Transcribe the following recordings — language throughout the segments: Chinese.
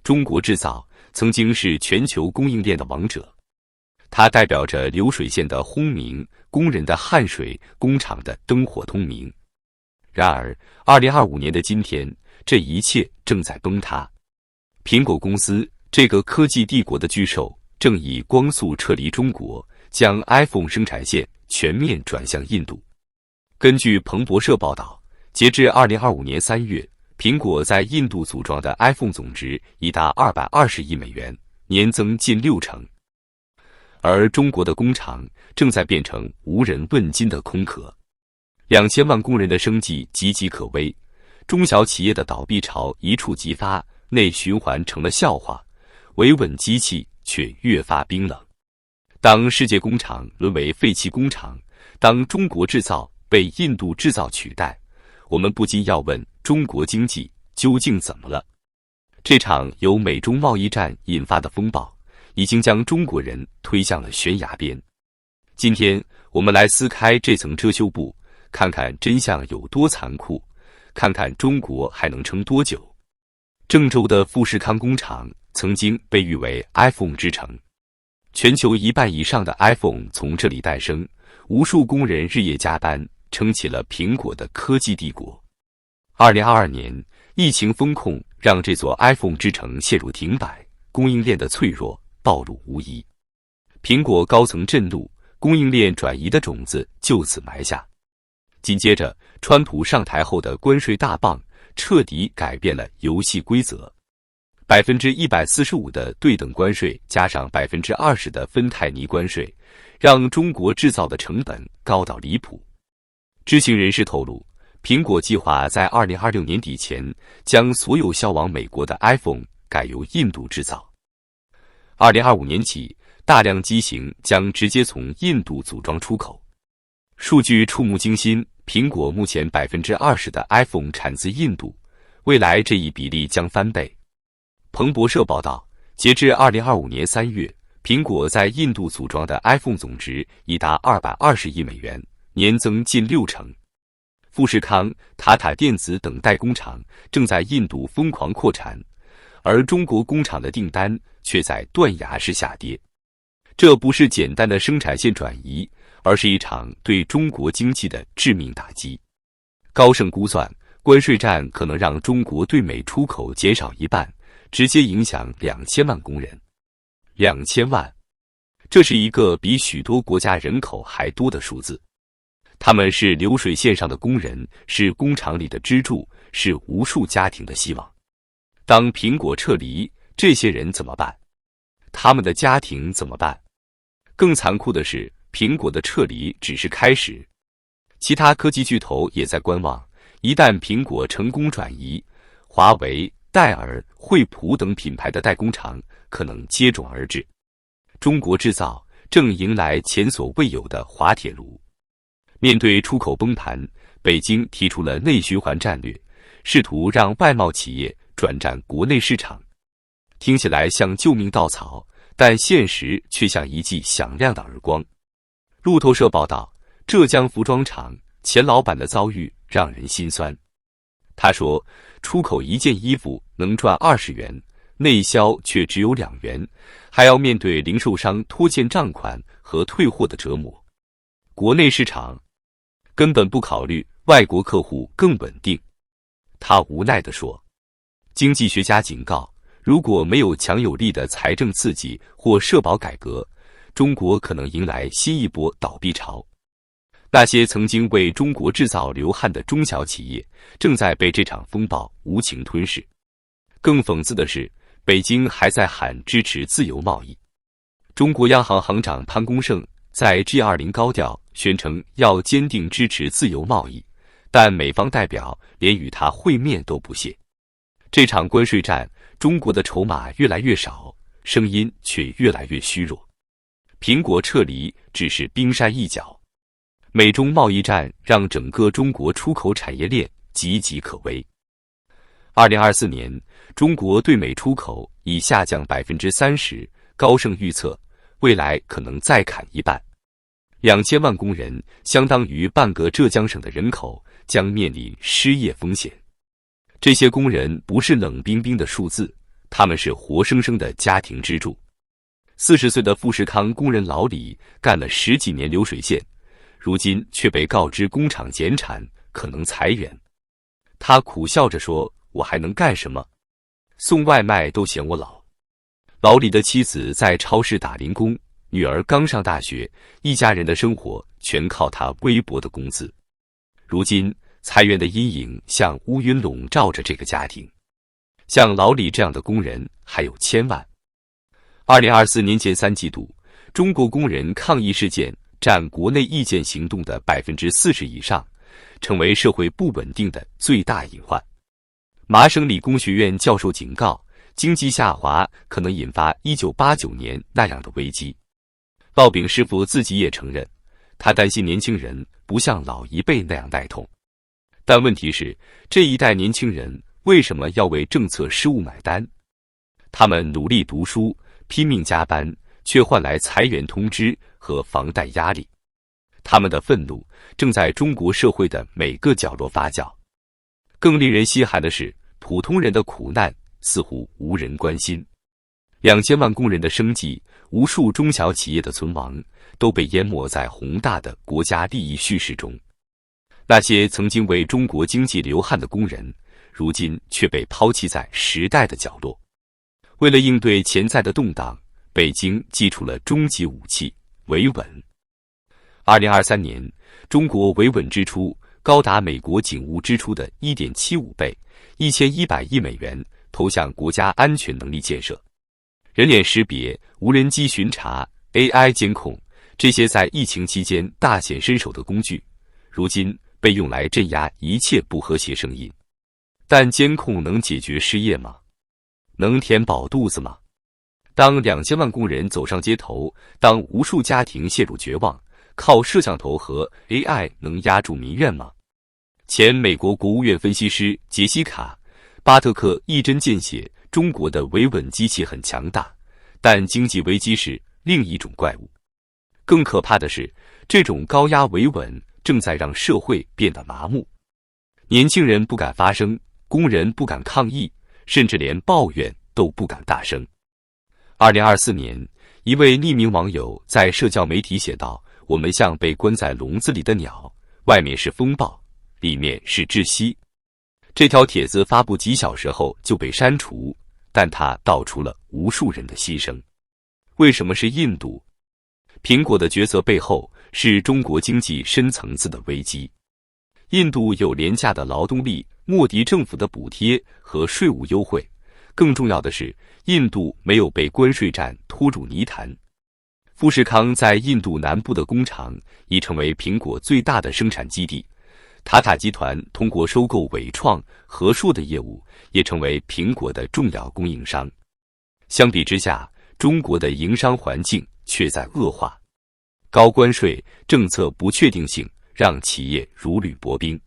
中国制造曾经是全球供应链的王者，它代表着流水线的轰鸣、工人的汗水、工厂的灯火通明。然而，2025年的今天，这一切正在崩塌。苹果公司这个科技帝国的巨兽，正以光速撤离中国，将 iPhone 生产线全面转向印度。根据彭博社报道，截至2025年3月，苹果在印度组装的 iPhone 总值已达220亿美元，年增近60%。而中国的工厂正在变成无人问津的空壳，2000万工人的生计岌岌可危，中小企业的倒闭潮一触即发，内循环成了笑话，维稳机器却越发冰冷。当世界工厂沦为废弃工厂，当中国制造被印度制造取代，我们不禁要问：中国经济究竟怎么了？这场由美中贸易战引发的风暴，已经将中国人推向了悬崖边。今天，我们来撕开这层遮羞布，看看真相有多残酷，看看中国还能撑多久。郑州的富士康工厂曾经被誉为 iPhone 之城，全球1半以上的 iPhone 从这里诞生，无数工人日夜加班，撑起了苹果的科技帝国。2022年，疫情风控让这座 iPhone 之城陷入停摆，供应链的脆弱暴露无遗。苹果高层震怒，供应链转移的种子就此埋下。紧接着，川普上台后的关税大棒彻底改变了游戏规则。145%的对等关税加上20%的芬太尼关税，让中国制造的成本高到离谱。知情人士透露，苹果计划在2026年底前将所有销往美国的 iPhone 改由印度制造。2025年起，大量机型将直接从印度组装出口。数据触目惊心，苹果目前20%的 iPhone 产自印度，未来这一比例将翻倍。彭博社报道，截至2025年3月，苹果在印度组装的 iPhone 总值已达220亿美元，年增近60%。富士康、塔塔电子等代工厂正在印度疯狂扩产，而中国工厂的订单却在断崖式下跌。这不是简单的生产线转移，而是一场对中国经济的致命打击。高盛估算，关税战可能让中国对美出口减少1半，直接影响2000万工人。2000万，这是一个比许多国家人口还多的数字。他们是流水线上的工人，是工厂里的支柱，是无数家庭的希望。当苹果撤离，这些人怎么办？他们的家庭怎么办？更残酷的是，苹果的撤离只是开始，其他科技巨头也在观望。一旦苹果成功转移，华为、戴尔、惠普等品牌的代工厂可能接踵而至。中国制造正迎来前所未有的滑铁卢。面对出口崩盘，北京提出了内循环战略，试图让外贸企业转战国内市场。听起来像救命稻草，但现实却像一记响亮的耳光。路透社报道，浙江服装厂前老板的遭遇让人心酸。他说，出口一件衣服能赚20元，内销却只有2元，还要面对零售商拖欠账款和退货的折磨。国内市场根本不考虑外国客户更稳定。他无奈地说，经济学家警告，如果没有强有力的财政刺激或社保改革，中国可能迎来新一波倒闭潮。那些曾经为中国制造流汗的中小企业，正在被这场风暴无情吞噬。更讽刺的是，北京还在喊支持自由贸易。中国央行行长潘功胜在 G20 高调宣称要坚定支持自由贸易，但美方代表连与他会面都不屑。这场关税战，中国的筹码越来越少，声音却越来越虚弱。苹果撤离只是冰山一角，美中贸易战让整个中国出口产业链岌岌可危。2024年，中国对美出口已下降30%，高盛预测未来可能再砍1半。2000万工人，相当于半个浙江省的人口，将面临失业风险。这些工人不是冷冰冰的数字，他们是活生生的家庭支柱。40岁的富士康工人老李干了10几年流水线，如今却被告知工厂减产，可能裁员。他苦笑着说：“我还能干什么？送外卖都嫌我老。”老李的妻子在超市打零工，女儿刚上大学，一家人的生活全靠他微薄的工资。如今，裁员的阴影像乌云笼罩着这个家庭。像老李这样的工人还有千万。2024年前3季度，中国工人抗议事件占国内意见行动的40%以上，成为社会不稳定的最大隐患。麻省理工学院教授警告，经济下滑可能引发1989年那样的危机。烙饼师傅自己也承认，他担心年轻人不像老一辈那样耐痛。但问题是，这一代年轻人为什么要为政策失误买单？他们努力读书，拼命加班，却换来裁员通知和房贷压力。他们的愤怒正在中国社会的每个角落发酵。更令人稀罕的是，普通人的苦难似乎无人关心。2000万工人的生计，无数中小企业的存亡，都被淹没在宏大的国家利益叙事中。那些曾经为中国经济流汗的工人，如今却被抛弃在时代的角落。为了应对潜在的动荡，北京祭出了终极武器——维稳。2023年，中国维稳支出高达美国警务支出的1.75倍，1100亿美元投向国家安全能力建设。人脸识别、无人机巡查、AI 监控，这些在疫情期间大显身手的工具，如今被用来镇压一切不和谐声音。但监控能解决失业吗？能填饱肚子吗？当2000万工人走上街头，当无数家庭陷入绝望，靠摄像头和 AI 能压住民怨吗？前美国国务院分析师杰西卡·巴特克一针见血，中国的维稳机器很强大，但经济危机是另一种怪物。更可怕的是，这种高压维稳正在让社会变得麻木。年轻人不敢发声，工人不敢抗议，甚至连抱怨都不敢大声。2024年，一位匿名网友在社交媒体写道：“我们像被关在笼子里的鸟，外面是风暴，里面是窒息。”这条帖子发布几小时后就被删除，但它道出了无数人的心声。为什么是印度？苹果的决策背后是中国经济深层次的危机。印度有廉价的劳动力、莫迪政府的补贴和税务优惠，更重要的是，印度没有被关税战拖入泥潭。富士康在印度南部的工厂已成为苹果最大的生产基地。塔塔集团通过收购伟创、和硕的业务，也成为苹果的重要供应商。相比之下，中国的营商环境却在恶化。高关税、政策不确定性让企业如履薄冰。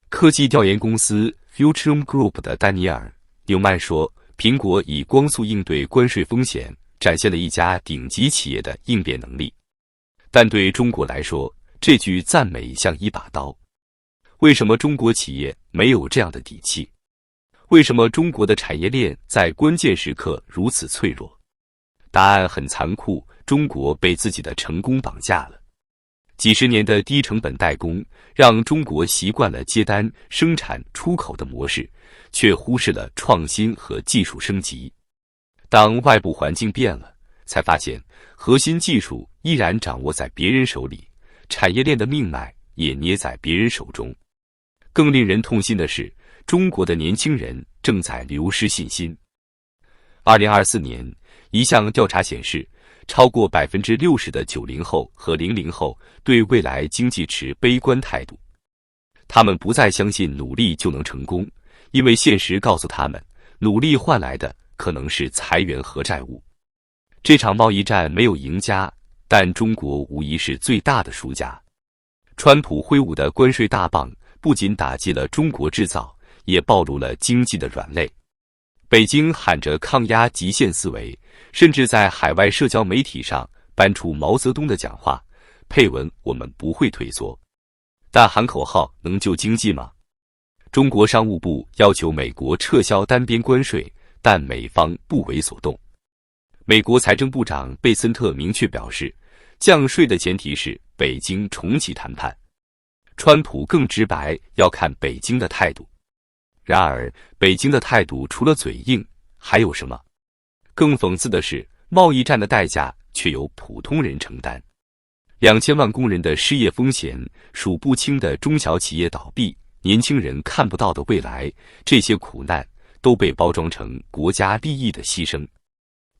科技调研公司 Futurum Group 的丹尼尔·纽曼说，苹果以光速应对关税风险，展现了一家顶级企业的应变能力。但对中国来说，这句赞美像一把刀。为什么中国企业没有这样的底气？为什么中国的产业链在关键时刻如此脆弱？答案很残酷，中国被自己的成功绑架了。几十年的低成本代工，让中国习惯了接单、生产、出口的模式，却忽视了创新和技术升级。当外部环境变了，才发现核心技术依然掌握在别人手里，产业链的命脉也捏在别人手中。更令人痛心的是，中国的年轻人正在流失信心。2024年，一项调查显示，超过60%的90后和00后对未来经济持悲观态度。他们不再相信努力就能成功，因为现实告诉他们，努力换来的可能是裁员和债务。这场贸易战没有赢家，但中国无疑是最大的输家。川普挥舞的关税大棒不仅打击了中国制造，也暴露了经济的软肋。北京喊着抗压极限思维，甚至在海外社交媒体上搬出毛泽东的讲话，配文“我们不会退缩”。但喊口号能救经济吗？中国商务部要求美国撤销单边关税，但美方不为所动。美国财政部长贝森特明确表示，降税的前提是北京重启谈判。川普更直白，要看北京的态度。然而，北京的态度除了嘴硬，还有什么？更讽刺的是，贸易战的代价却由普通人承担。2000万工人的失业风险，数不清的中小企业倒闭，年轻人看不到的未来，这些苦难都被包装成国家利益的牺牲。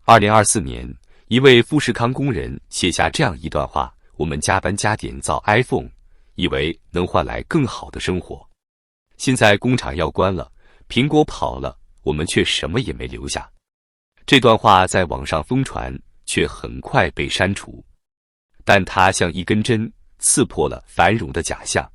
2024年，一位富士康工人写下这样一段话：我们加班加点造 iPhone， 以为能换来更好的生活。现在工厂要关了，苹果跑了，我们却什么也没留下。这段话在网上疯传，却很快被删除。但它像一根针，刺破了繁荣的假象。